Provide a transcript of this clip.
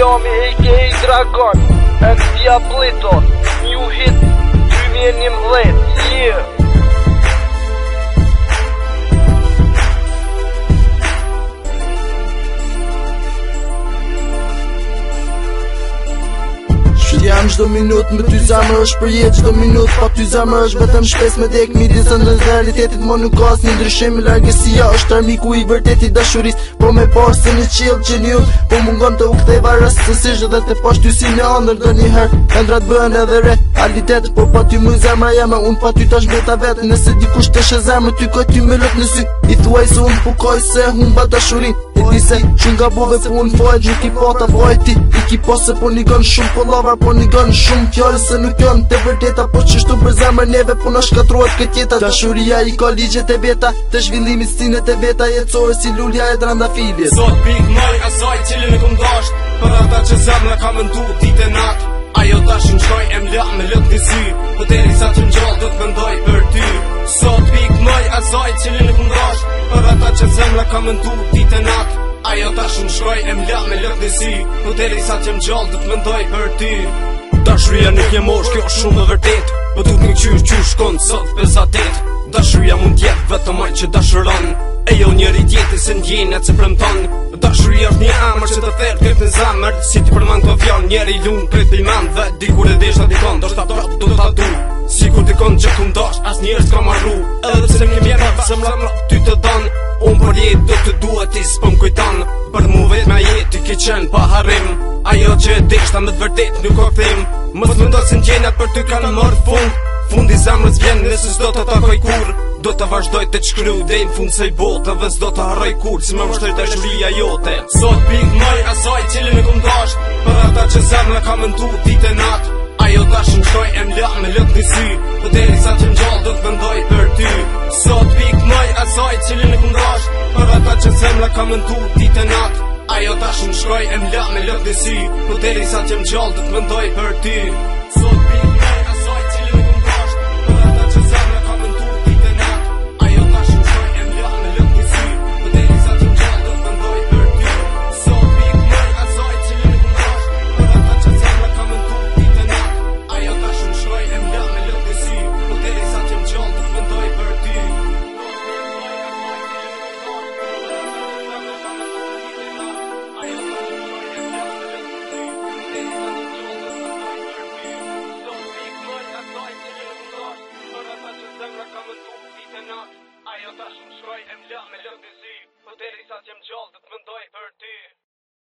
Lami a.k.a. Dragon and Diablito, new hit 2011, yeah. Jam çdo minut me ty zemër është për jetë, çdo minut pa ty zemër është vetëm shpes me dek midis në realitetit, mo nuk ka asnjë ndryshim, largësia është armiku i vërtet i dashurisë, po me pas se në qiell që një po mungon të u ktheva rastësisht edhe të pash ty si në ëndër ndonjëherë, ëndrat bëhen edhe realitet, po pa ty më zemra jeme, unë pa ty tash mbeta vetë, nëse dikush të shë zemër ty ka ty me lot në sy, i thuaj se unë pukoj se humba dashurin, e di se shumë gabove po unë fojt, nuk i pata vajti, i ki pas se po nigon shumë po lavar, po nigon shumë fjallë se nuk janë të vërteta, po qështu për zemër neve po në shkatruat këtë jeta. Dashuria i ka ligjet e veta, të zhvillimit stinet e veta, jetësore si lulja e drandafiljes. Sot pik moj asaj cilin e kum dasht, për ata që zemra ka mëndu dit e nat, ajo dashin shkoj e mla me lët në sy, po deri sa që m'gjall do t'mendoj për ty. Sot pik moj asaj cilin e kum dasht, për ata që zemra ka mëndu dit e nat, ajo tashin shkoj e mla me lët në sy, po deri sa që m'gjall do t'mendoj për ty. Dashuria nuk je mosh, kjo është shumë e vërtet, po du t'mi qysh shkon sot 58. Dashuria mund t'jetë vetëm ai që dashuron, e jo njëri tjetër se ndjenet se premton. Dashuria është një emër që të therë këtë në zemër, si ti përman të fjallë njeri lunë këtë i men, dhe dikur e desha dikon, do shta prap do t'a du, si kur dikon që ku m'dash, as njerës ka marru, edhe pse m'ke mjerë se m'la ty të don, unë për jetë do të duhet ti s'po m'kujton, për mu vet me jetë ti ki qenë pa harim, ajo që e deshta me t'vërtet nuk o këthim, mës më ndo se n'gjenat për ty kanë mërë fund, fundi zemrës vjen nëse s'do të takoj kur, do të vazhdoj të qkry dhe në fund se i botë, dhe s'do të harroj kur, si më vështër dashuria jote. Sot pik moj asaj cilin e kum dasht, për ata që zemra ka mëndu dit e nat, ajo dashin shkoj e mla me lët në sy, po deri sa që m'gjall do t'mendoj për ty. Sot pik moj asaj cilin e kum dasht, për ata që zemra ka mëndu dit e nat, ajo dashin shkoj e mla me lët në sy, po deri sa që m'gjall do t'mendoj për ty. Sot pik moj asaj cilin e kum dasht, për ata që zemra ka mëndu dit e nat, ajo dashin shkoj e mla me lët në sy, po deri sa që m'gjall do t'mendoj për ty. Sot pik moj asaj cilin e kum dasht, për ata që zemra ka mëndu dit e nat, ajo dashin shkoj e mla me lët në sy, po deri sa që m'gjall do t'mendoj për ty. Ajo tashin shkoj e mla me lët në sy, po deri sa që m'gjall do t'mendoj për